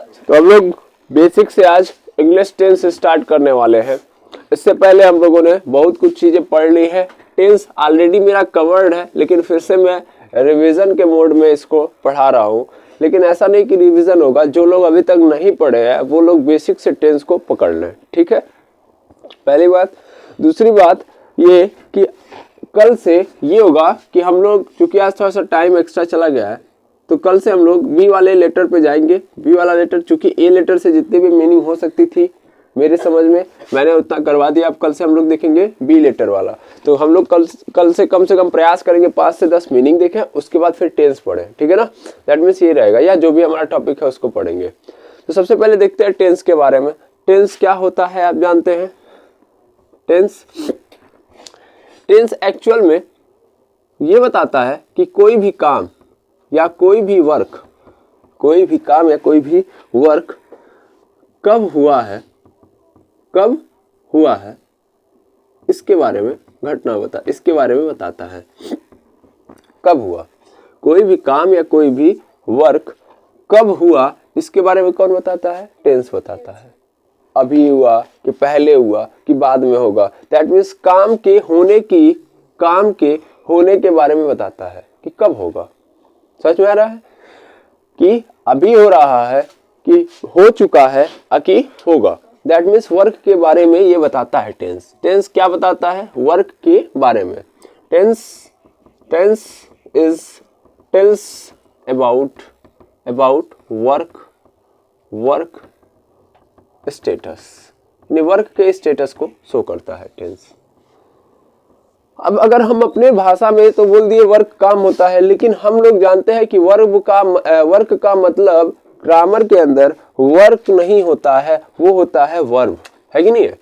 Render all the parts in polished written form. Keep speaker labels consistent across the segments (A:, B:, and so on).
A: तो हम लोग बेसिक से आज इंग्लिश टेंस स्टार्ट करने वाले हैं। इससे पहले हम लोगों ने बहुत कुछ चीजें पढ़ ली है। टेंस ऑलरेडी मेरा कवर्ड है, लेकिन फिर से मैं रिवीजन के मोड में इसको पढ़ा रहा हूँ। लेकिन ऐसा नहीं कि रिवीजन होगा, जो लोग अभी तक नहीं पढ़े हैं वो लोग बेसिक से टेंस को पकड़ लें, ठीक है। पहली बात। दूसरी बात ये कि कल से ये होगा कि हम लोग, चूंकि आज थोड़ा सा टाइम एक्स्ट्रा चला गया है, तो कल से हम लोग बी वाले लेटर पे जाएंगे। बी वाला लेटर, चूंकि ए लेटर से जितनी भी मीनिंग हो सकती थी मेरे समझ में, मैंने उतना करवा दिया। अब कल से हम लोग देखेंगे बी लेटर वाला। तो हम लोग कल से कम प्रयास करेंगे 5 से 10 मीनिंग देखें, उसके बाद फिर टेंस पढ़ें, ठीक है ना। दैट मीन्स ये रहेगा, या जो भी हमारा टॉपिक है उसको पढ़ेंगे। तो सबसे पहले देखते हैं टेंस के बारे में। टेंस क्या होता है आप जानते हैं। टेंस एक्चुअल में ये बताता है कि कोई भी काम या कोई भी वर्क कब हुआ है इसके बारे में इसके बारे में बताता है। कब हुआ, कोई भी काम या कोई भी वर्क कब हुआ इसके बारे में कौन बताता है? टेंस बताता है। अभी हुआ कि पहले हुआ कि बाद में होगा। दैट मीन्स काम के होने के बारे में बताता है कि कब होगा। समझ में आ रहा है कि अभी हो रहा है, कि हो चुका है, कि होगा। दैट मीन्स वर्क के बारे में ये बताता है टेंस। टेंस क्या बताता है? वर्क के बारे में। Tense tells about work status, यानी वर्क के स्टेटस को शो करता है टेंस। अब अगर हम अपने भाषा में तो बोल दिए वर्क काम होता है, लेकिन हम लोग जानते हैं कि वर्क का मतलब ग्रामर के अंदर वर्क नहीं होता है, वो होता है वर्ब, है कि नहीं है।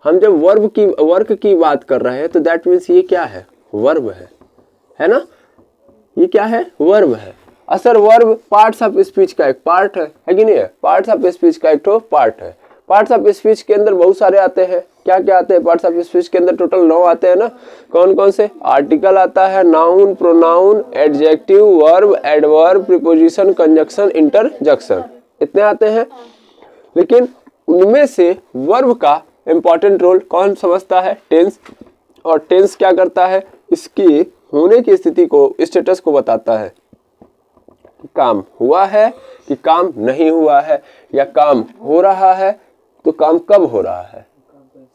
A: हम जब वर्क की बात कर रहे हैं तो दैट मीन्स ये क्या है? वर्ब है ना। ये क्या है? वर्ब है। असर वर्ब पार्ट्स ऑफ स्पीच का एक पार्ट है कि नहीं है। पार्ट्स ऑफ स्पीच का एक पार्ट है। पार्ट्स ऑफ स्पीच के अंदर बहुत सारे आते हैं। क्या क्या आते हैं पार्ट्स ऑफ स्पीच के अंदर? टोटल 9 आते हैं ना। कौन कौन से? आर्टिकल आता है, noun, pronoun, adjective, verb, adverb, preposition, conjunction, interjection, इतने आते हैं। लेकिन उनमें से वर्ब का इंपॉर्टेंट रोल कौन समझता है? टेंस। और टेंस क्या करता है? इसकी होने की स्थिति को, स्टेटस को बताता है। काम हुआ है कि काम नहीं हुआ है, या काम हो रहा है तो काम कब हो रहा है।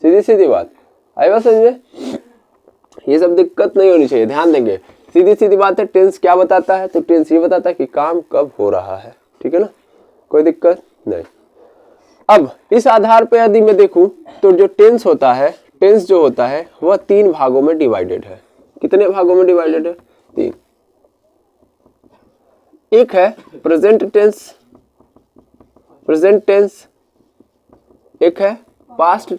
A: सीधी बात आई बात समझ में। ये सब दिक्कत नहीं होनी चाहिए, ध्यान देंगे। सीधी बात है। टेंस क्या बताता है? तो टेंस ये बताता है कि काम कब हो रहा है, ठीक है ना, कोई दिक्कत नहीं। अब इस आधार पे यदि मैं देखूं तो जो टेंस होता है, वह 3 भागों में डिवाइडेड है। कितने भागों में डिवाइडेड है? 3। एक है प्रेजेंट टेंस, एक है पास्ट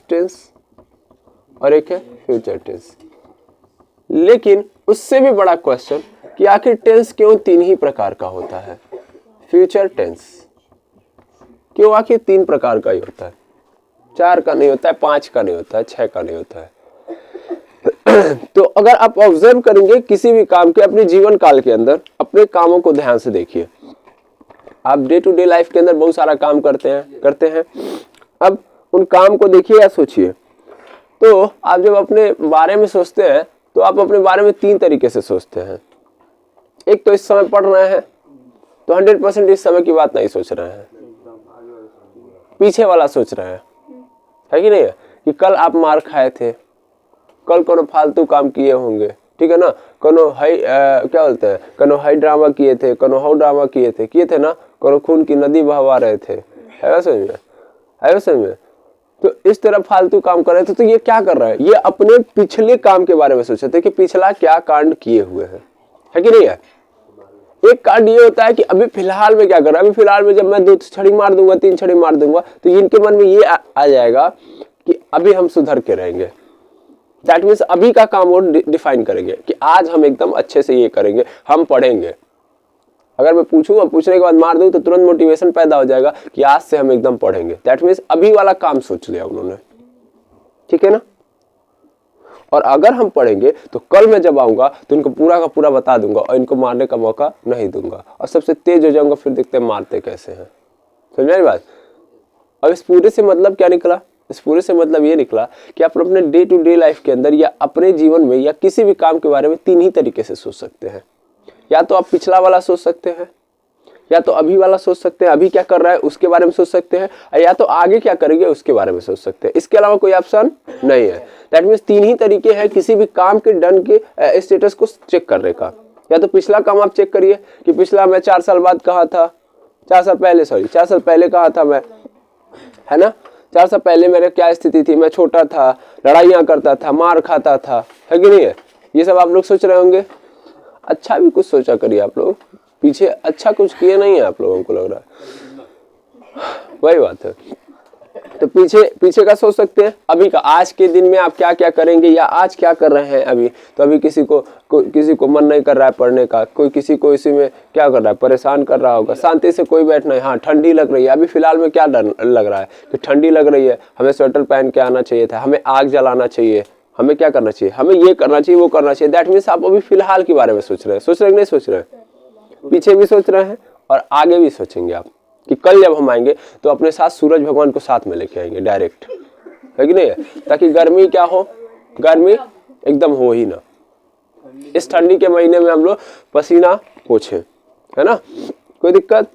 A: टेंस, और एक है फ्यूचर टेंस। लेकिन उससे भी बड़ा क्वेश्चन कि आखिर टेंस क्यों 3 ही प्रकार का होता है? फ्यूचर टेंस क्यों आखिर 3 प्रकार का ही होता है? 4 का नहीं होता है, 5 का नहीं होता है, 6 का नहीं होता है। तो अगर आप ऑब्जर्व करेंगे किसी भी काम के अपने जीवन काल के अंदर, अपने कामों को ध्यान से देखिए। आप डे टू डे लाइफ के अंदर बहुत सारा काम करते हैं। अब उन काम को देखिए या सोचिए। तो आप जब अपने बारे में सोचते हैं तो आप अपने बारे में 3 तरीके से सोचते हैं। एक तो इस समय पढ़ रहे हैं तो 100% इस समय की बात नहीं सोच रहे हैं, पीछे वाला सोच रहे हैं, है कि नहीं है। कि कल आप मार खाए थे, कल कोनो फालतू काम किए होंगे, ठीक है ना। कोनो क्या बोलते हैं, कोनो हाई ड्रामा किए थे, कोनो हाउ ड्रामा किए थे ना। कोनो खून की नदी बहवा रहे थे, है समझ में। तो इस तरह फालतू काम कर रहे थे। तो ये क्या कर रहा है? ये अपने पिछले काम के बारे में सोच रहे थे कि पिछला क्या कांड किए हुए हैं, है कि नहीं है। एक कांड ये होता है कि अभी फिलहाल में क्या कर रहा है। अभी फिलहाल में जब मैं 2 छड़ी मार दूंगा, 3 छड़ी मार दूंगा, तो इनके मन में ये आ जाएगा कि अभी हम सुधर के रहेंगे। दैट मीन्स अभी का काम वो डिफाइन करेंगे कि आज हम एकदम अच्छे से ये करेंगे, हम पढ़ेंगे। अगर मैं पूछूं और पूछने के बाद मार दूं तो तुरंत मोटिवेशन पैदा हो जाएगा कि आज से हम एकदम पढ़ेंगे। दैट मीन्स अभी वाला काम सोच लिया उन्होंने, ठीक है ना। और अगर हम पढ़ेंगे तो कल मैं जब आऊंगा तो इनको पूरा का पूरा बता दूंगा और इनको मारने का मौका नहीं दूंगा और सबसे तेज हो जाऊंगा, फिर देखते हैं मारते कैसे हैं। समझ आई बात? अब इस पूरे से मतलब क्या निकला? इस पूरे से मतलब ये निकला कि आप अपने डे टू डे लाइफ के अंदर या अपने जीवन में या किसी भी काम के बारे में 3 ही तरीके से सोच सकते हैं। या तो आप पिछला वाला सोच सकते हैं, या तो अभी वाला सोच सकते हैं, अभी क्या कर रहा है उसके बारे में सोच सकते हैं, या तो आगे क्या करेंगे उसके बारे में सोच सकते हैं। इसके अलावा कोई ऑप्शन नहीं है। दैट मीन्स 3 ही तरीके हैं किसी भी काम के डन के स्टेटस को चेक करने का। या तो पिछला काम आप चेक करिए कि पिछला मैं 4 साल बाद कहाँ था, 4 साल पहले कहाँ था मैं, है ना। 4 साल पहले मेरे क्या स्थिति थी, मैं छोटा था, लड़ाइयाँ करता था, मार खाता था, है कि नहीं है? ये सब आप लोग सोच रहे होंगे। अच्छा भी कुछ सोचा करिए आप लोग, पीछे अच्छा कुछ किए नहीं है आप लोगों को लग रहा है, वही बात है। तो पीछे का सोच सकते हैं, अभी का आज के दिन में आप क्या क्या करेंगे या आज क्या कर रहे हैं अभी। तो अभी किसी को मन नहीं कर रहा है पढ़ने का, कोई किसी को इसी में क्या कर रहा है, परेशान कर रहा होगा, शांति से कोई बैठना है। हाँ, ठंडी लग रही है, अभी फिलहाल में क्या डर लग रहा है कि ठंडी लग रही है, हमें स्वेटर पहन के आना चाहिए था, हमें आग जलाना चाहिए, हमें क्या करना चाहिए, हमें ये करना चाहिए, वो करना चाहिए। दैट मीन्स आप अभी फिलहाल के बारे में सोच रहे हैं नहीं सोच रहे हैं, पीछे भी सोच रहे हैं और आगे भी सोचेंगे आप कि कल जब हम आएंगे तो अपने साथ सूरज भगवान को साथ में लेके आएंगे डायरेक्ट, है कि नहीं है? ताकि गर्मी क्या हो, गर्मी एकदम हो ही ना। इस ठंडी के महीने में हम लोग पसीना पोछे, है ना, कोई दिक्कत?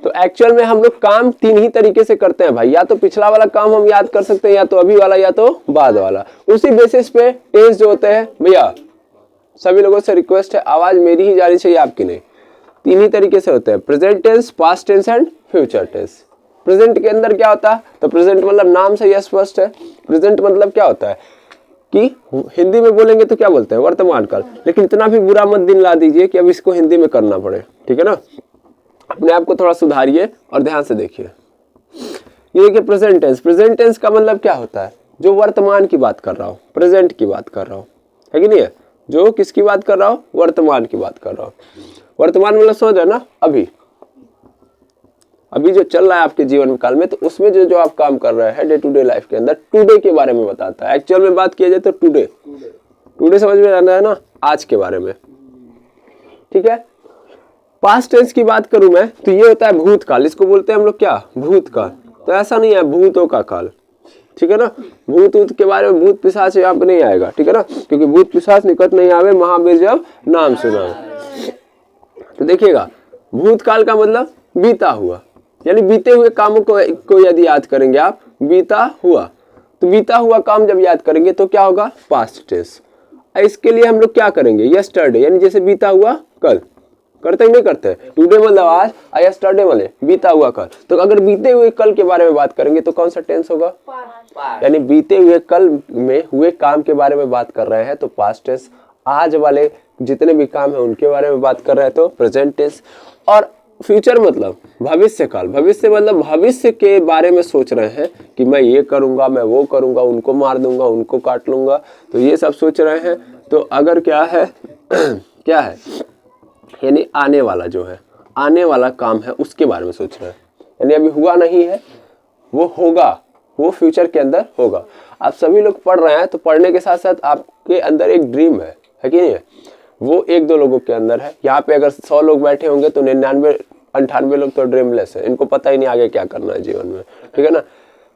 A: तो एक्चुअल में हम लोग काम 3 ही तरीके से करते हैं भाई। या तो पिछला वाला काम हम याद कर सकते हैं, या तो अभी वाला, या तो बाद वाला। उसी बेसिस पे टेंस जो होते हैं भैया, सभी लोगों से रिक्वेस्ट है, आवाज मेरी ही जानी चाहिए, आपकी नहीं। 3 ही तरीके से होते हैं, present tense, past tense and future tense. Present के अंदर क्या होता है, तो प्रेजेंट मतलब नाम से यह स्पष्ट है। प्रेजेंट मतलब क्या होता है कि हिंदी में बोलेंगे तो क्या बोलते हैं, वर्तमान काल। लेकिन इतना भी बुरा मत दिन ला दीजिए कि अब इसको हिंदी में करना पड़े, ठीक है ना। अपने आप को थोड़ा सुधारिए और ध्यान से देखिए। ये देखिए प्रेजेंट टेंस, प्रेजेंट टेंस का मतलब क्या होता है, जो वर्तमान की बात कर रहा हूँ, प्रेजेंट की बात कर रहा हूँ, है कि नहीं है? जो किसकी बात कर रहा हूँ, वर्तमान की बात कर रहा हूँ। वर्तमान मतलब समझ रहे ना, अभी जो चल रहा है आपके जीवन काल में, तो उसमें जो आप काम कर रहे हैं डे टू डे लाइफ के अंदर, टुडे के बारे में बताता है। एक्चुअल में बात किया जाए तो टुडे समझ में आना है ना, आज के बारे में, ठीक है। पास्ट टेंस की बात करूं मैं तो ये होता है भूतकाल, इसको बोलते हैं हम लोग क्या, भूतकाल। तो ऐसा नहीं है भूतों का काल, ठीक है ना। भूत के बारे में, भूत पिशाच यहाँ पे नहीं आएगा, ठीक है ना, क्योंकि भूत पिशाच निकट नहीं आवे, महावीर जब नाम सुना। तो देखिएगा, भूतकाल का मतलब बीता हुआ, यानी बीते हुए कामों को यदि याद करेंगे आप, बीता हुआ, तो बीता हुआ काम जब याद करेंगे तो क्या होगा, पास्ट टेंस। इसके लिए हम लोग क्या करेंगे, यस्टरडे, यानी जैसे बीता हुआ कल, करते ही नहीं करते, टुडे मतलब आज, यस्टरडे मतलब बीता हुआ कल। तो अगर बीते हुए कल के बारे में बात करेंगे तो कौन सा टेंस होगा, यानी बीते हुए कल में हुए काम के बारे में बात कर रहे हैं तो पास्ट टेंस। आज वाले जितने भी काम है उनके बारे में बात कर रहे हैं तो प्रेजेंट टेंस। और फ्यूचर मतलब भविष्य काल, भविष्य मतलब भविष्य के बारे में सोच रहे हैं कि मैं ये करूंगा, मैं वो करूंगा, उनको मार दूंगा, उनको काट लूंगा, तो ये सब सोच रहे हैं। तो अगर क्या है क्या है, यानी आने वाला जो है, आने वाला काम है उसके बारे में सोच रहे हैं, यानी अभी हुआ नहीं है, वो होगा, वो फ्यूचर के अंदर होगा। आप सभी लोग पढ़ रहे हैं तो पढ़ने के साथ साथ आपके अंदर एक ड्रीम है कि नहीं है, वो 1-2 लोगों के अंदर है। यहाँ पे अगर 100 लोग बैठे होंगे तो 99-98 लोग तो ड्रीमलेस है, इनको पता ही नहीं आगे क्या करना है जीवन में, ठीक है ना।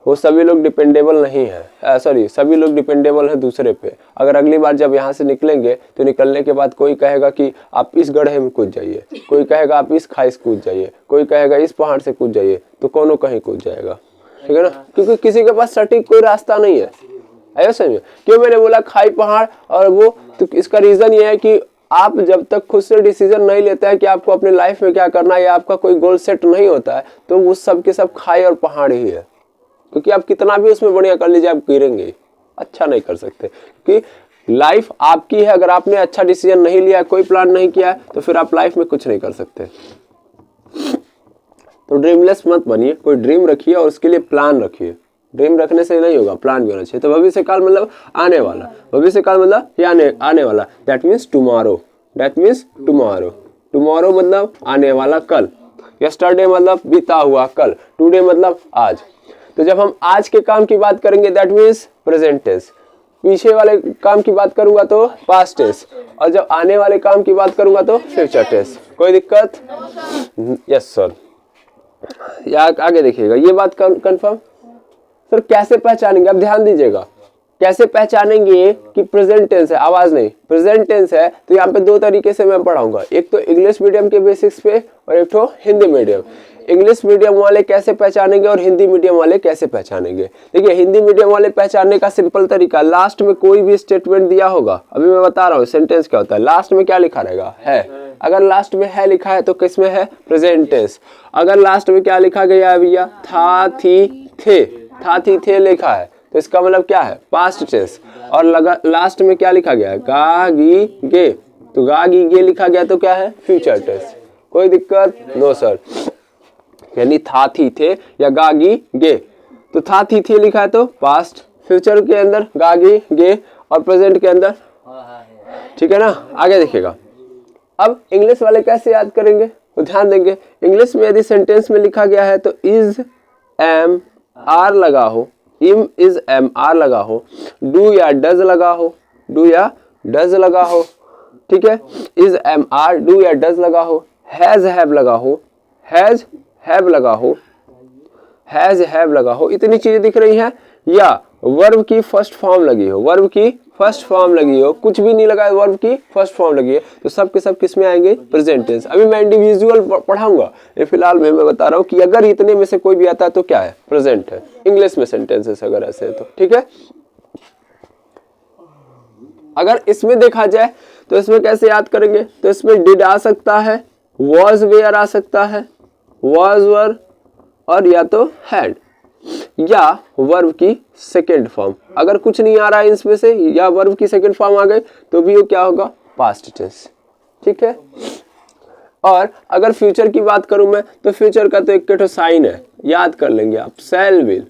A: वो सभी लोग डिपेंडेबल नहीं है, सभी लोग डिपेंडेबल हैं दूसरे पे। अगर अगली बार जब यहाँ से निकलेंगे तो निकलने के बाद कोई कहेगा कि आप इस गड्ढे में कूद जाइए, कोई कहेगा आप इस खाई से कूद जाइए, कोई कहेगा इस पहाड़ से कूद जाइए, तो कौनों कहीं कूद जाएगा, ठीक है ना, क्योंकि किसी के पास सटीक कोई रास्ता नहीं है। ऐसा ही क्यों मैंने बोला खाई पहाड़ और वो, तो इसका रीजन ये है कि आप जब तक खुद से डिसीजन नहीं लेते हैं कि आपको अपने लाइफ में क्या करना है या आपका कोई गोल सेट नहीं होता है, तो वो सब के सब खाई और पहाड़ ही है। क्योंकि आप कितना भी उसमें बढ़िया कर लीजिए, आप गिरेंगे, अच्छा नहीं कर सकते। क्योंकि लाइफ आपकी है, अगर आपने अच्छा डिसीजन नहीं लिया, कोई प्लान नहीं किया तो फिर आप लाइफ में कुछ नहीं कर सकते। तो ड्रीमलेस मत बनिए, कोई ड्रीम रखिए और उसके लिए प्लान रखिए। ड्रीम रखने से नहीं होगा, प्लान भी होना चाहिए। तो भविष्य काल मतलब आने वाला, भविष्य काल मतलब ये आने वाला, दैट मीन्स टुमारो, टुमारो मतलब आने वाला कल। यस्टरडे मतलब बीता हुआ कल, टुडे मतलब आज। तो जब हम आज के काम की बात करेंगे दैट मीन्स प्रेजेंट टेंस, पीछे वाले काम की बात करूंगा तो पास्ट टेंस, और जब आने वाले काम की बात करूंगा तो फ्यूचर टेंस। कोई दिक्कत? Yes sir. या आगे देखिएगा, ये बात कंफर्म। सर कैसे पहचानेंगे, अब ध्यान दीजिएगा, कैसे पहचानेंगे कि प्रेजेंट टेंस है, आवाज नहीं, प्रेजेंट टेंस है, तो यहाँ पे दो तरीके से मैं पढ़ाऊंगा, एक तो इंग्लिश मीडियम के बेसिक्स पे और एक तो हिंदी मीडियम। इंग्लिश मीडियम वाले कैसे पहचानेंगे और हिंदी मीडियम वाले कैसे पहचानेंगे? देखिए हिंदी मीडियम वाले पहचानने का सिंपल तरीका, लास्ट में कोई भी स्टेटमेंट दिया होगा, अभी मैं बता रहा हूँ सेंटेंस क्या होता है, लास्ट में क्या लिखा रहेगा? है। अगर लास्ट में है लिखा है तो किसमें है? Present tense. अगर लास्ट में क्या लिखा गया है भैया? था, थी, थे, था, थी, थे लिखा है तो इसका मतलब क्या है? Past tense. और लास्ट में क्या लिखा गया है? गा, गी, गे, तो गा, गी, गे लिखा गया तो क्या है? Future tense. कोई दिक्कत? No sir. यानी था, थी, थे या गा, गी, गे, तो था, थी, थे लिखा है तो पास्ट, फ्यूचर के अंदर गा, गी, गे और प्रेजेंट के अंदर, ठीक है ना? आगे देखिएगा, अब इंग्लिश वाले कैसे याद करेंगे तो ध्यान देंगे, इंग्लिश में यदि सेंटेंस में लिखा गया है तो इज, एम, आर लगा हो, इम, इज, एम, आर लगा हो, डू या डज लगा हो, डू या डज लगा हो, ठीक है, इज, एम, आर, डू या डज लगा हो, हैज, हैव लगा हो, हैज, हैव लगा हो, हैज, हैव लगा हो, इतनी चीजें दिख रही हैं, या वर्ब की फर्स्ट फॉर्म लगी हो, वर्ब की फर्स्ट फॉर्म लगी हो, कुछ भी नहीं लगा है, वर्ब की फर्स्ट फॉर्म लगी है, तो सब के सब किस में आएंगे? Present tense. अभी मैं इंडिविजुअल पढ़ाऊंगा, ये फिलहाल मैं बता रहा हूँ कि अगर इतने में से कोई भी आता है तो क्या है? प्रेजेंट है। इंग्लिश में सेंटेंसेस अगर ऐसे है तो ठीक है। अगर इसमें देखा जाए तो इसमें कैसे याद करेंगे? तो इसमें डिड आ सकता है, वॉज, वेयर आ सकता है, वॉज, वर, और या तो हैड, या वर्ब की सेकेंड फॉर्म। अगर कुछ नहीं आ रहा है इसमें से या वर्ब की सेकेंड फॉर्म आ गई तो भी वो क्या होगा? पास्ट टेंस, ठीक है। और अगर फ्यूचर की बात करूं मैं तो फ्यूचर का तो एक साइन है, याद कर लेंगे आप, सेल विल।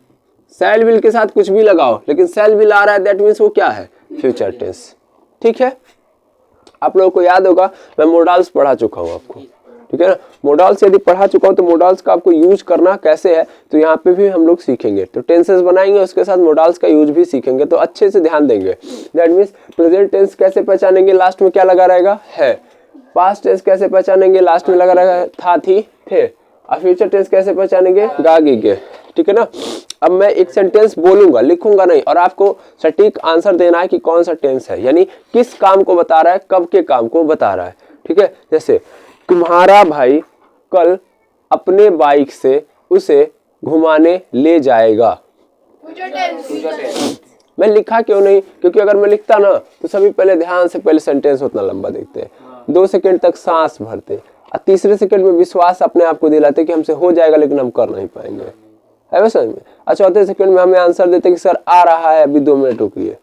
A: सेल विल के साथ कुछ भी लगाओ लेकिन सेल विल आ रहा है, दैट मीन्स वो क्या है? फ्यूचर टेंस, ठीक है। आप लोगों को याद होगा मैं मोडाल्स पढ़ा चुका हूं आपको, ठीक है ना? मोडाल्स यदि पढ़ा चुका हूं तो मोडाल्स का आपको यूज करना कैसे है तो यहाँ पे भी हम लोग सीखेंगे, तो टेंसेस बनाएंगे उसके साथ मोडाल्स का यूज भी सीखेंगे, तो अच्छे से ध्यान देंगे। दैट मीन्स प्रेजेंट टेंस कैसे पहचानेंगे? लास्ट में क्या लगा रहेगा? है। पास्ट टेंस कैसे पहचानेंगे? लास्ट में लगा रहेगा था, थी, थे। और फ्यूचर टेंस कैसे पहचानेंगे? गा, गी, गे, ठीक है ना। अब मैं एक सेंटेंस बोलूंगा, लिखूंगा नहीं, और आपको सटीक आंसर देना है कि कौन सा टेंस है, यानी किस काम को बता रहा है, कब के काम को बता रहा है, ठीक है। जैसे तुम्हारा भाई कल अपने बाइक से उसे घुमाने ले जाएगा। मैं लिखा क्यों नहीं? क्योंकि अगर मैं लिखता ना तो सभी पहले ध्यान से पहले सेंटेंस उतना लंबा देखते हैं, 2 सेकंड तक सांस भरते और तीसरे सेकंड में विश्वास अपने आप को दिलाते कि हमसे हो जाएगा लेकिन हम कर नहीं पाएंगे, है समझ में। और चौथे सेकंड में हमें आंसर देते कि सर आ रहा है, अभी 2 मिनट रुकिए।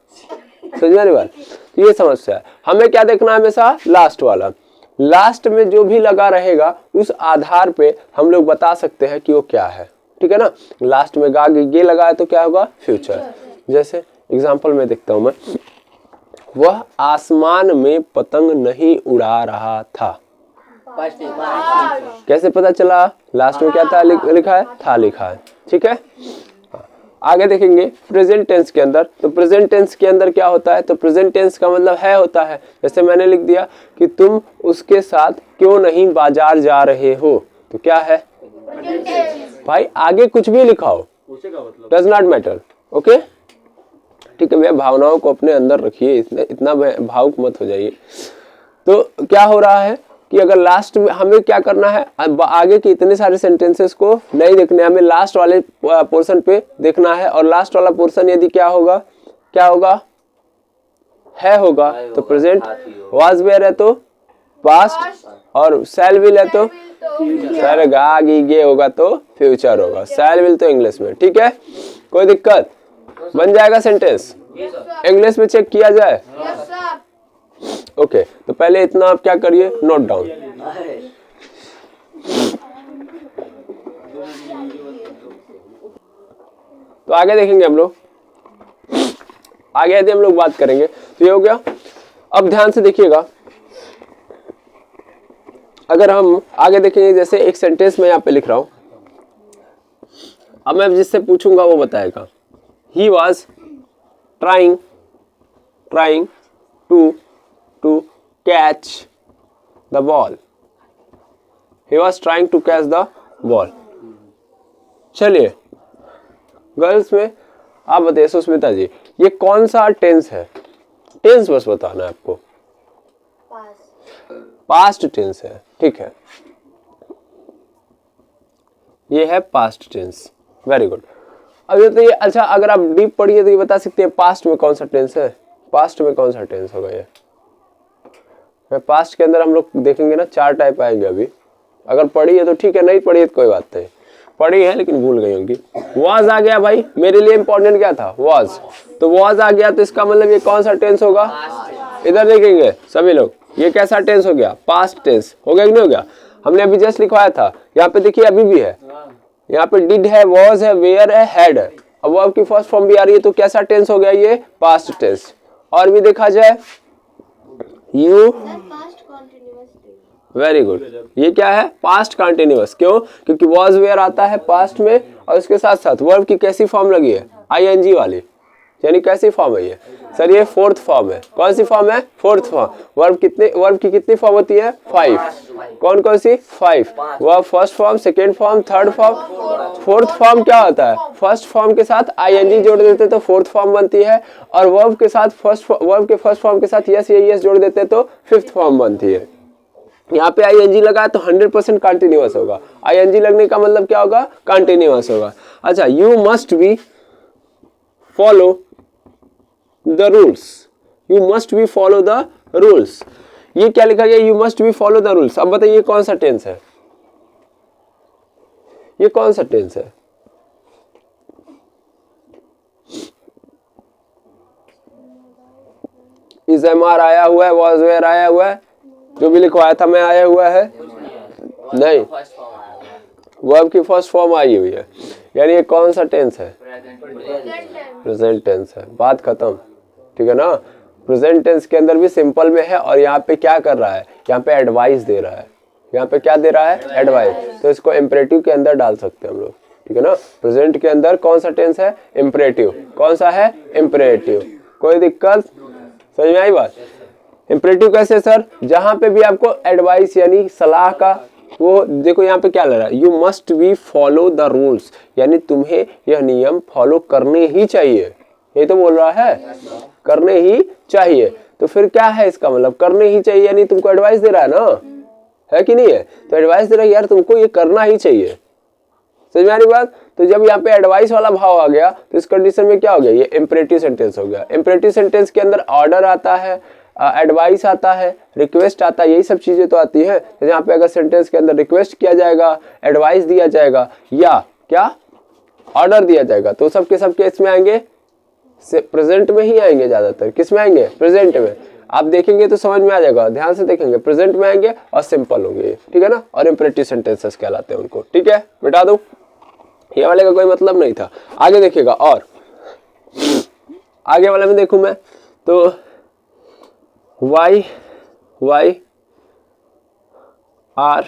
A: समझ में बात? ये समस्या है। हमें क्या देखना है? हमेशा लास्ट वाला, लास्ट में जो भी लगा रहेगा उस आधार पे हम लोग बता सकते हैं कि वो क्या है, ठीक है ना। लास्ट में गा, गी, गे लगा है तो क्या होगा? फ्यूचर। जैसे एग्जांपल में देखता हूं मैं, वह आसमान में पतंग नहीं उड़ा रहा था। कैसे पता चला? लास्ट में क्या था लिखा है? था लिखा है, ठीक है। आगे देखेंगे प्रेजेंट टेंस के अंदर, तो प्रेजेंट टेंस के अंदर क्या होता है? तो प्रेजेंट टेंस का मतलब है होता है, जैसे मैंने लिख दिया कि तुम उसके साथ क्यों नहीं बाजार जा रहे हो, तो क्या है? भाई आगे कुछ भी लिखाओ, डज नॉट मैटर, ओके, ठीक है भैया। भावनाओं को अपने अंदर रखिए, इतना भावुक मत हो जाइए। तो क्या हो रहा है कि अगर लास्ट में हमें क्या करना है, आगे के इतने सारे सेंटेंसेस को नहीं देखने, हमें लास्ट वाले पोर्शन पे देखना है। और लास्ट वाला पोर्शन यदि क्या होगा, क्या होगा? है होगा तो प्रेजेंट, वाज वेयर है तो पास्ट, और शैल विल है तो सर गा, गी, गे होगा तो फ्यूचर होगा। शैल विल तो इंग्लिश में, ठीक है। कोई दिक्कत? बन जाएगा सेंटेंस? इंग्लिश में चेक किया जाए? ओके, तो पहले इतना आप क्या करिए, नोट डाउन। तो आगे देखेंगे हम लोग, आगे यदि हम लोग बात करेंगे तो ये हो गया। अब ध्यान से देखिएगा, अगर हम आगे देखेंगे, जैसे एक सेंटेंस में यहाँ पे लिख रहा हूं, अब मैं जिससे पूछूंगा वो बताएगा। He was trying trying to catch the ball. He was trying to catch the ball. चलिए गर्ल्स में आप बताइए सुष्मिता जी, ये कौन सा टेंस है? टेंस बस बताना है आपको। पास्ट टेंस है, ठीक है, ये है पास्ट टेंस। Very good. अब ये तो ये अच्छा, अगर आप डीप पढ़िए तो ये बता सकते हैं पास्ट में कौन सा टेंस है? पास्ट में कौन सा टेंस होगा ये? पास्ट के अंदर हम लोग देखेंगे ना, 4 टाइप आएंगे अभी। अगर पढ़ी है तो ठीक है, नहीं पढ़ी है तो कोई बात नहीं। पढ़ी है लेकिन भूल गई होंगी। वॉज आ गया भाई, मेरे लिए इंपॉर्टेंट क्या था? वॉज। तो वॉज आ गया तो इसका मतलब ये कौन सा टेंस होगा? इधर देखेंगे सभी लोग, ये कैसा टेंस हो गया? पास्ट टेंस हो गया कि नहीं हो गया? हमने अभी जस्ट लिखवाया था, यहाँ पे देखिए अभी भी है, यहाँ पे डिड है, वॉज है, वेयर है, हैड है। अब वर्ब की फर्स्ट फॉर्म भी आ रही है तो कैसा टेंस हो गया? ये पास्ट टेंस। और भी देखा जाए, यू, वेरी गुड, ये क्या है? Past continuous. क्यों? क्योंकि वॉज वेयर आता है पास्ट में और उसके साथ साथ वर्ब की कैसी फॉर्म लगी है? आईएनजी वाली। यानी कैसी फॉर्म है ये? सर ये फोर्थ फॉर्म है। कौन सी फॉर्म है? Fourth form. वर्ब की कितनी फॉर्म होती है? 5। कौन कौन सी? 5। Verb first form, second form, third form, fourth form क्या होता है? फर्स्ट फॉर्म के साथ आईएनजी जोड़ देते तो फोर्थ फॉर्म बनती है, और वर्ब के फर्स्ट फॉर्म के साथ यस या यस जोड़ देते तो फिफ्थ फॉर्म बनती है। यहाँ पे आईएनजी लगा तो 100% कंटिन्यूअस होगा। आईएनजी लगने का मतलब क्या होगा? कंटिन्यूअस होगा। अच्छा, you must be follow the rules. You must be follow the rules. ये क्या लिखा गया? You must be follow the rules. अब बताइए कौन सा टेंस है? ये कौन सा टेंस है? इज एम आर आया हुआ है, वॉज वेयर आया हुआ है, जो भी लिखवाया था मैं आया हुआ है? नहीं, वर्ब की फर्स्ट फॉर्म आई हुई है। यानी ये कौन सा टेंस है? प्रेजेंट टेंस है। बात खत्म, ठीक है ना? प्रेजेंट टेंस के अंदर भी सिंपल में है, और यहाँ पे क्या कर रहा है? यहाँ पे एडवाइस दे रहा है। यहाँ पे क्या दे रहा है? एडवाइस। तो इसको इम्परेटिव के अंदर डाल सकते हैं हम लोग, ठीक है ना? प्रेजेंट के अंदर कौन सा टेंस है? इम्परेटिव। कौन सा है? इम्परेटिव। कोई दिक्कत? समझ में आई बात? इम्परेटिव कैसे सर? जहां पे भी आपको एडवाइस यानी सलाह का, वो देखो यहाँ पे क्या लग रहा है? You must be follow the rules, यानी तुम्हें यह नियम फॉलो करने ही चाहिए। ये तो बोल रहा है, करने ही चाहिए। तो फिर क्या है इसका मतलब? करने ही चाहिए यानी तुमको एडवाइस दे रहा है ना, है कि नहीं है? तो एडवाइस दे रहा है यार तुमको ये करना ही चाहिए। समझ में आ रही बात? तो जब यहाँ पे एडवाइस वाला भाव आ गया तो इस कंडीशन में क्या हो गया? ये इम्परेटिव सेंटेंस हो गया। इम्परेटिव सेंटेंस के अंदर ऑर्डर आता है, एडवाइस आता है, रिक्वेस्ट आता है, यही सब चीजें तो आती है। यहाँ पे अगर सेंटेंस के अंदर रिक्वेस्ट किया जाएगा, एडवाइस दिया जाएगा, या क्या ऑर्डर दिया जाएगा, तो सबके इसमें आएंगे, प्रेजेंट में ही आएंगे। ज्यादातर किस में आएंगे? प्रेजेंट में। आप देखेंगे तो समझ में आ जाएगा, ध्यान से देखेंगे, प्रेजेंट में आएंगे और सिंपल होंगे, ठीक है ना? और इम्परेटिव सेंटेंसेस कहलाते हैं उनको, ठीक है? मिटा दो, ये वाले का कोई मतलब नहीं था। आगे देखिएगा, और आगे वाले में देखूं मैं तो why are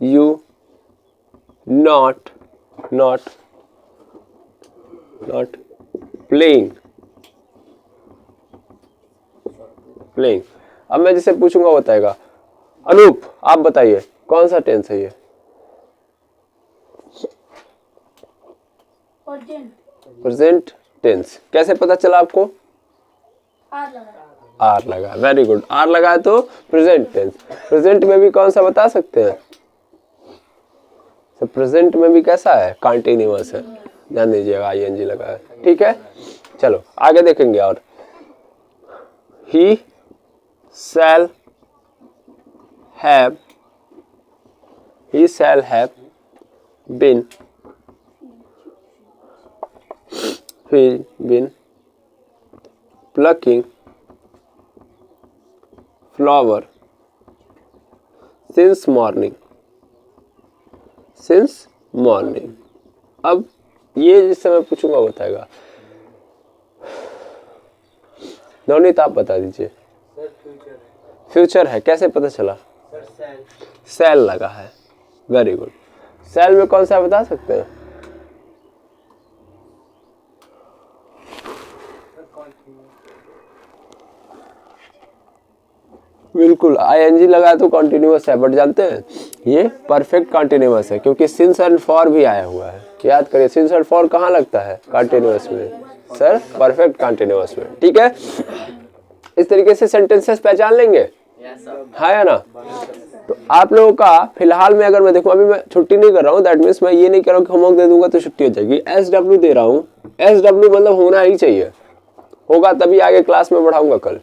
A: you not playing? अब मैं जिसे पूछूंगा वो बताएगा। अनूप आप बताइए कौन सा टेंस है ये? Present tense. कैसे पता चला आपको? आर लगा। वेरी गुड, आर लगा है तो प्रेजेंट टेंस। प्रेजेंट में भी कौन सा बता सकते हैं? तो प्रेजेंट में भी कैसा है? कंटिन्यूअस है। ध्यान दीजिएगा, आईएनजी लगा है, ठीक है? चलो आगे देखेंगे। और he shall have been plucking flower since morning। अब ये जिससे मैं पूछूंगा बताएगा। नवनीत आप बता दीजिए। फ्यूचर है, कैसे पता चला? सेल लगा है। Very good. सेल में कौन सा बता सकते हैं? बिल्कुल आईएनजी लगा तो कॉन्टिन्यूअस है, बट जानते हैं ये परफेक्ट कॉन्टिन्यूअस है क्योंकि सिंस एंड फॉर भी आया हुआ है। याद करिए सिंस एंड फॉर कहाँ लगता है? कॉन्टिन्यूअस में सर, परफेक्ट कॉन्टिन्यूअस में। ठीक है, इस तरीके से सेंटेंसेस पहचान लेंगे, हाँ या ना? तो आप लोगों का फिलहाल में अगर मैं देखूं, अभी मैं छुट्टी नहीं कर रहा हूँ, दैट मीन्स मैं ये नहीं कर रहा हूँ कि होमवर्क दे दूंगा तो छुट्टी हो जाएगी। SW दे रहा हूँ, SW मतलब होना ही चाहिए, होगा तभी आगे क्लास में बढ़ाऊंगा कल।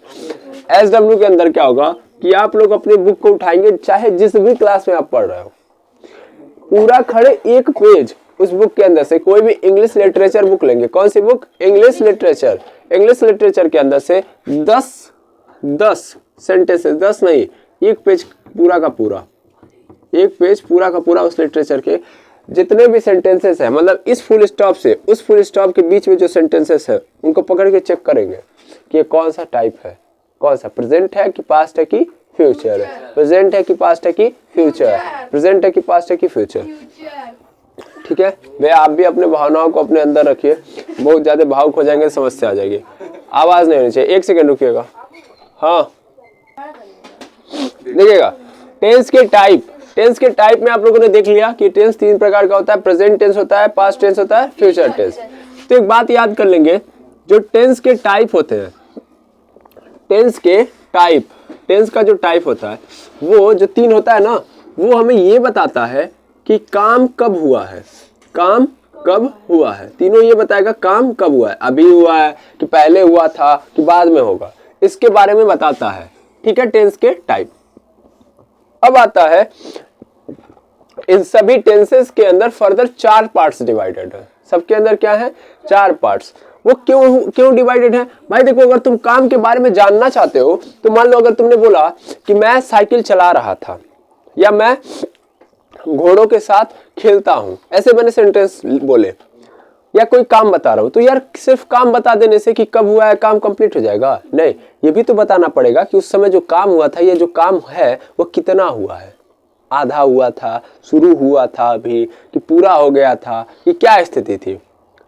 A: SW के अंदर क्या होगा कि आप लोग अपनी बुक को उठाएंगे, चाहे जिस भी क्लास में आप पढ़ रहे हो, पूरा खड़े एक पेज उस बुक के अंदर से कोई भी इंग्लिश लिटरेचर बुक लेंगे। कौन सी book? English literature. English literature के अंदर से 10 सेंटेंसेस, 10 नहीं, एक पेज पूरा का पूरा, एक पेज पूरा का पूरा उस लिटरेचर के जितने भी सेंटेंसेस है, मतलब इस फुल स्टॉप से उस फुल स्टॉप के बीच में जो सेंटेंसेस है उनको पकड़ के चेक करेंगे कि ये कौन सा टाइप है, कौन सा प्रेजेंट है कि पास्ट है कि फ्यूचर है, प्रेजेंट है कि पास्ट है कि फ्यूचर है, प्रेजेंट है कि पास्ट है कि फ्यूचर। ठीक है भैया, आप भी अपने भावनाओं को अपने अंदर रखिए, बहुत ज्यादा भावुक हो जाएंगे, समस्या आ जाएगी। आवाज नहीं होनी चाहिए, एक सेकंड रुकिएगा। हाँ देखिएगा, टेंस के टाइप, टेंस के टाइप में आप लोगों ने देख लिया कि टेंस 3 प्रकार का होता है, प्रेजेंट टेंस होता है, पास्ट टेंस होता है, फ्यूचर टेंस। तो एक बात याद कर लेंगे, जो टेंस के टाइप होते हैं, टेंस के टाइप, टेंस का जो टाइप होता है वो जो 3 होता है ना, वो हमें ये बताता है कि काम कब हुआ है, काम कब हुआ है। तीनों ये बताएगा काम कब हुआ है, अभी हुआ है कि पहले हुआ था कि बाद में होगा, इसके बारे में बताता है। ठीक है, टेंस के टाइप। अब आता है, इन सभी टेंसेस के अंदर फर्दर 4 पार्ट्स डिवाइडेड है। सबके अंदर क्या है? 4 पार्ट्स। वो क्यों डिवाइडेड है भाई? देखो, अगर तुम काम के बारे में जानना चाहते हो तो मान लो अगर तुमने बोला कि मैं साइकिल चला रहा था या मैं घोड़ों के साथ खेलता हूं, ऐसे मैंने सेंटेंस बोले, या कोई काम बता रहा हूं, तो यार सिर्फ काम बता देने से कि कब हुआ है काम कंप्लीट हो जाएगा? नहीं, ये भी तो बताना पड़ेगा कि उस समय जो काम हुआ था, ये जो काम है वो कितना हुआ है, आधा हुआ था, शुरू हुआ था अभी, कि पूरा हो गया था, कि क्या स्थिति थी।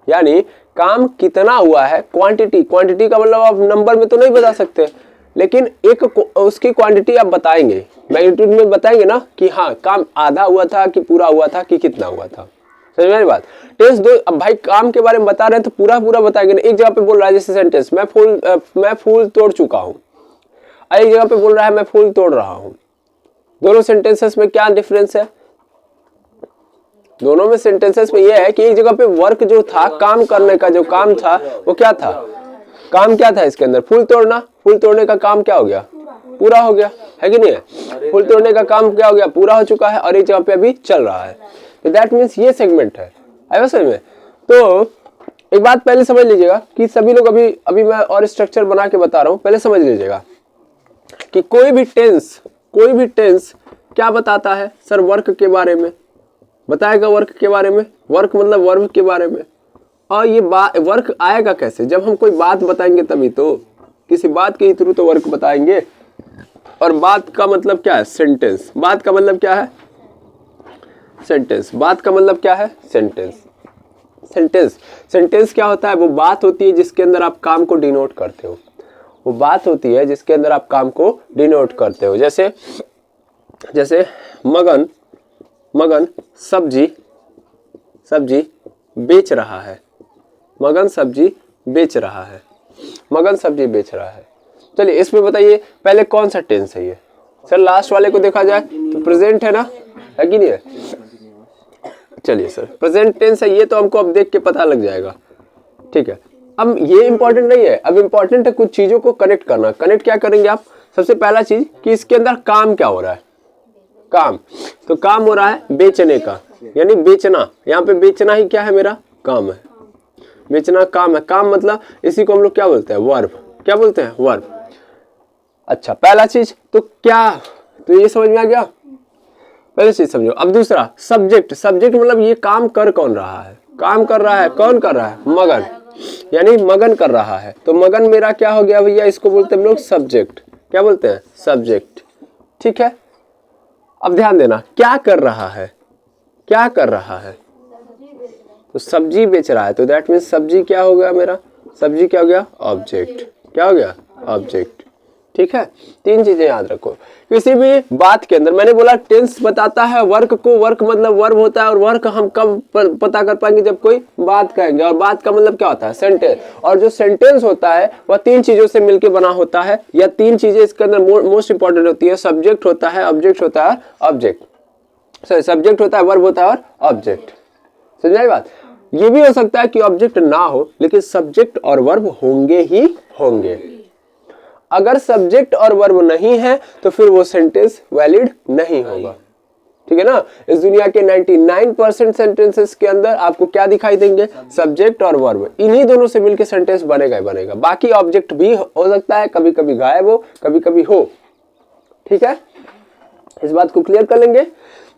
A: यानी काम कितना हुआ है, क्वांटिटी, क्वांटिटी का मतलब आप नंबर में तो नहीं बता सकते, लेकिन एक उसकी क्वांटिटी आप बताएंगे, मैग्नीट्यूड में बताएंगे ना कि हाँ काम आधा हुआ था कि पूरा हुआ था कि कितना हुआ था। समझ में बात? टेंस 2, अब भाई काम के बारे में बता रहे हैं तो पूरा पूरा बताएंगे ना। एक जगह पे बोल रहा है जैसे सेंटेंस, मैं फूल तोड़ चुका हूँ, एक जगह पे बोल रहा है मैं फूल तोड़ रहा हूँ। दोनों सेंटेंसेस में क्या डिफरेंस है? दोनों में सेंटेंसेस में यह है कि एक जगह पे वर्क जो था, काम करने का जो काम था वो क्या था, काम क्या था इसके अंदर? फूल तोड़ना। फूल तोड़ने का काम क्या हो गया? पूरा हो गया, है कि नहीं है? फूल तोड़ने का काम क्या हो गया? पूरा हो चुका है, और एक जगह पे अभी चल रहा है। तो दैट मीन्स ये सेगमेंट है, आया समझ में? तो एक बात पहले समझ लीजिएगा कि सभी लोग अभी मैं और स्ट्रक्चर बना के बता रहा हूं, पहले समझ लीजिएगा कि कोई भी टेंस क्या बताता है? सर वर्क के बारे में बताएगा, वर्क के बारे में, वर्क मतलब वर्ब के बारे में। और ये वर्क आएगा कैसे? जब हम कोई बात बताएंगे तभी तो, किसी बात के थ्रू तो वर्क बताएंगे। और बात का मतलब क्या है? सेंटेंस। बात का मतलब क्या है? सेंटेंस। बात का मतलब क्या है? सेंटेंस। सेंटेंस क्या होता है? वो बात होती है जिसके अंदर आप काम को डिनोट करते हो, वो बात होती है जिसके अंदर आप काम को डिनोट करते हो। जैसे मगन सब्जी बेच रहा है, मगन सब्जी बेच रहा है, मगन सब्जी बेच रहा है। चलिए इसमें बताइए पहले कौन सा टेंस है ये? सर लास्ट वाले को देखा जाए तो प्रेजेंट है ना, है कि नहीं है? चलिए सर प्रेजेंट टेंस है ये, तो हमको अब देख के पता लग जाएगा। ठीक है, अब ये इंपॉर्टेंट नहीं है, अब इंपॉर्टेंट है कुछ चीजों को कनेक्ट करना। कनेक्ट क्या करेंगे आप? सबसे पहला चीज कि इसके अंदर काम क्या हो रहा है? काम, तो काम हो रहा है बेचने का, यानी बेचना। यहाँ पे बेचना ही क्या है? मेरा काम है, बेचना काम है। काम मतलब इसी को हम लोग क्या बोलते हैं? वर्ब। क्या बोलते हैं? वर्ब। अच्छा, पहला चीज तो क्या, तो ये समझ में आ गया, पहली चीज समझो। अब दूसरा सब्जेक्ट। सब्जेक्ट मतलब ये काम कर कौन रहा है? काम कर रहा है, कौन कर रहा है? मगन, यानी मगन कर रहा है। तो मगन मेरा क्या हो गया भैया? इसको बोलते हैं हम लोग सब्जेक्ट। क्या बोलते हैं? सब्जेक्ट। ठीक है, अब ध्यान देना, क्या कर रहा है? क्या कर रहा है? तो सब्जी बेच रहा है, तो दैट मीन्स सब्जी क्या हो गया मेरा? सब्जी क्या हो गया? ऑब्जेक्ट। क्या हो गया? ऑब्जेक्ट। ठीक है, तीन चीजें याद रखो किसी भी बात के अंदर। मैंने बोला टेंस बताता है वर्क को, वर्क मतलब वर्ब होता है, और वर्क हम कब पता कर पाएंगे, जब कोई बात कहेंगे, और बात का मतलब क्या होता है, सेंटेंस। और जो सेंटेंस होता है वह तीन चीजों से मिलकर बना होता है, या तीन चीजें इसके अंदर मोस्ट इंपॉर्टेंट होती है, सब्जेक्ट होता है, ऑब्जेक्ट होता है, ऑब्जेक्ट, सॉरी सब्जेक्ट होता है, वर्ब होता है और ऑब्जेक्ट। समझ आई बात। ये भी हो सकता है कि ऑब्जेक्ट ना हो लेकिन सब्जेक्ट और वर्ब होंगे ही होंगे। अगर सब्जेक्ट और वर्ब नहीं है तो फिर वो सेंटेंस वैलिड नहीं होगा। ठीक है ना। इस दुनिया के 99% सेंटेंसेस के अंदर आपको क्या दिखाई देंगे, सब्जेक्ट और वर्ब, इन्हीं दोनों से मिलकर सेंटेंस बनेगा ही बनेगा। बाकी ऑब्जेक्ट भी हो सकता है, कभी कभी गायब हो, कभी कभी हो। ठीक है, इस बात को क्लियर कर लेंगे।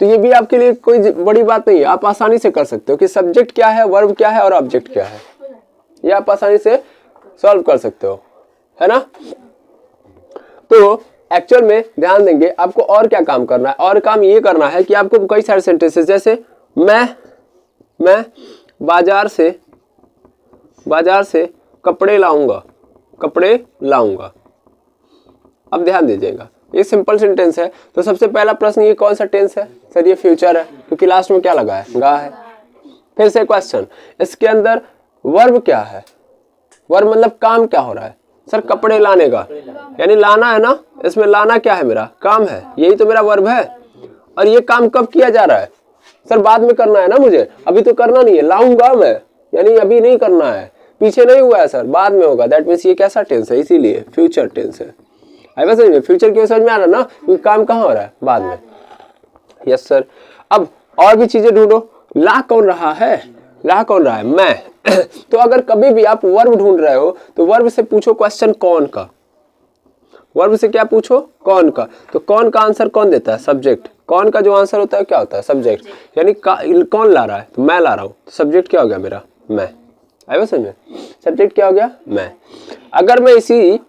A: तो ये भी आपके लिए कोई बड़ी बात नहीं है, आप आसानी से कर सकते हो कि सब्जेक्ट क्या है, वर्ब क्या है और ऑब्जेक्ट क्या है, ये आप आसानी से सॉल्व कर सकते हो, है ना। तो एक्चुअल में ध्यान देंगे आपको और क्या काम करना है, और काम ये करना है कि आपको कई सारे सेंटेंसेस, जैसे मैं बाजार से कपड़े लाऊंगा। अब ध्यान दीजिएगा, ये सिंपल सेंटेंस है। तो सबसे पहला प्रश्न, ये कौन सा टेंस है सर, ये फ्यूचर है, क्योंकि लास्ट में क्या लगा है, गा है। फिर से क्वेश्चन, इसके अंदर वर्ब क्या है, वर्ब मतलब काम क्या हो रहा है सर, कपड़े लाने का, यानी लाना है ना, इसमें लाना क्या है, मेरा काम है, यही तो मेरा वर्ब है। और ये काम कब किया जा रहा है सर, बाद में करना है ना मुझे, अभी तो करना नहीं है, लाऊंगा मैं, यानी अभी नहीं करना है, पीछे नहीं हुआ है सर, बाद में होगा। दैट मीन्स ये कैसा टेंस है, इसीलिए फ्यूचर टेंस है। आई समझ में, फ्यूचर क्यों समझ में आ रहा है ना, क्योंकि काम कहाँ हो रहा है, बाद में। Yes sir. अब और भी चीजें ढूंढो, ला कौन रहा है, मैं। तो अगर कभी भी आप वर्ब ढूंढ रहे हो तो वर्ब से पूछो क्वेश्चन कौन का, वर्ब से क्या पूछो, कौन का। तो कौन का आंसर कौन देता है, सब्जेक्ट। कौन का जो आंसर होता है क्या होता है, सब्जेक्ट। यानी कौन ला रहा है, तो मैं ला रहा हूं, तो सब्जेक्ट क्या हो गया मेरा, मैं। आई समझ में, सब्जेक्ट क्या हो गया, मैं। अगर मैं इसी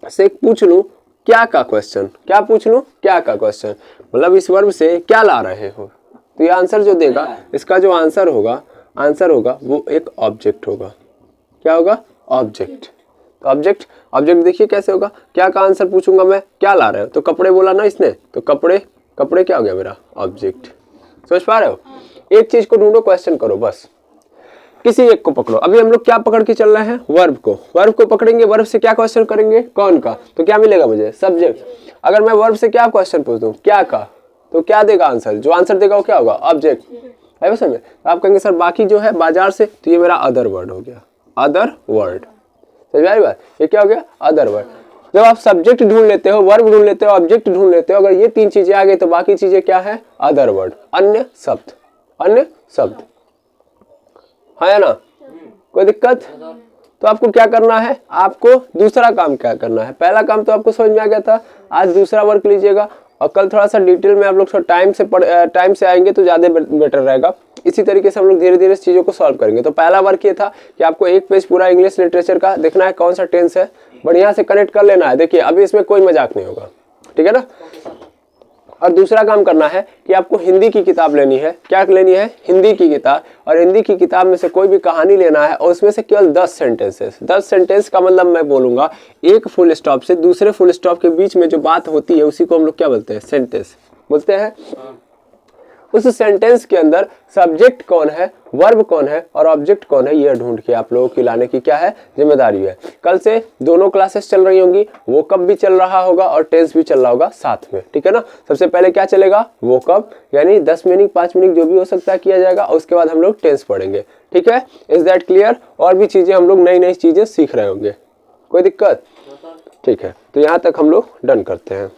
A: से पूछ लूं क्या का क्वेश्चन, क्या पूछ लूं, क्या का क्वेश्चन, मतलब इस वर्ब से क्या ला रहे हो, तो ये आंसर जो देगा, इसका जो आंसर होगा वो एक ऑब्जेक्ट होगा। क्या होगा, ऑब्जेक्ट। तो ऑब्जेक्ट देखिए कैसे होगा, क्या का आंसर पूछूंगा मैं, क्या ला रहे हो, तो कपड़े बोला ना इसने, तो कपड़े क्या हो गया मेरा, ऑब्जेक्ट। समझ पा रहे हो। एक चीज को ढूंढो, क्वेश्चन करो, बस किसी एक को पकड़ो। अभी हम लोग क्या पकड़ के चल रहे हैं, वर्ब को पकड़ेंगे, वर्ब से क्या क्वेश्चन करेंगे, कौन का, तो क्या मिलेगा मुझे, सब्जेक्ट। अगर मैं वर्ब से क्या क्वेश्चन पूछ दूं, क्या का, तो क्या देगा आंसर, जो आंसर देगा वो क्या होगा, ऑब्जेक्ट। है समझ में। आप कहेंगे सर बाकी जो है बाजार से, तो ये मेरा अदर वर्ड हो गया, अदर वर्ड। समझ आई बात, ये क्या हो गया, अदर वर्ड। जब आप सब्जेक्ट ढूंढ लेते हो, वर्ब ढूंढ लेते हो, ऑब्जेक्ट ढूंढ लेते हो, अगर ये तीन चीजें आ गई तो बाकी चीजें क्या है, अदर वर्ड, अन्य शब्द, है ना। कोई दिक्कत। तो आपको क्या करना है, आपको दूसरा काम क्या करना है, पहला काम तो आपको समझ में आ गया था, आज दूसरा वर्क लीजिएगा, और कल थोड़ा सा डिटेल में आप लोग टाइम से आएंगे तो ज़्यादा बेटर रहेगा। इसी तरीके से हम लोग धीरे धीरे इस चीज़ों को सॉल्व करेंगे। तो पहला वर्क ये था कि आपको एक पेज पूरा इंग्लिश लिटरेचर का देखना है, कौन सा टेंस है, बढ़िया से कनेक्ट कर लेना है। देखिए अभी इसमें कोई मजाक नहीं होगा, ठीक है ना। और दूसरा काम करना है कि आपको हिंदी की किताब लेनी है, क्या लेनी है, हिंदी की किताब। और हिंदी की किताब में से कोई भी कहानी लेना है, और उसमें से केवल 10 सेंटेंसेस, 10 सेंटेंस का मतलब मैं बोलूंगा एक फुल स्टॉप से दूसरे फुल स्टॉप के बीच में जो बात होती है उसी को हम लोग क्या बोलते हैं, सेंटेंस बोलते हैं। उस सेंटेंस के अंदर सब्जेक्ट कौन है, वर्ब कौन है और ऑब्जेक्ट कौन है, ये ढूंढ के आप लोगों की लाने की क्या है, जिम्मेदारी है। कल से दोनों क्लासेस चल रही होंगी, वो कब भी चल रहा होगा और टेंस भी चल रहा होगा साथ में, ठीक है ना। सबसे पहले क्या चलेगा, वो कब, यानी 10 मिनट 5 मिनट जो भी हो सकता है किया जाएगा, और उसके बाद हम लोग टेंस पढ़ेंगे, ठीक है। Is that clear. और भी चीजें हम लोग नई चीजें सीख रहे होंगे, कोई दिक्कत, ठीक है। तो यहाँ तक हम लोग डन करते हैं।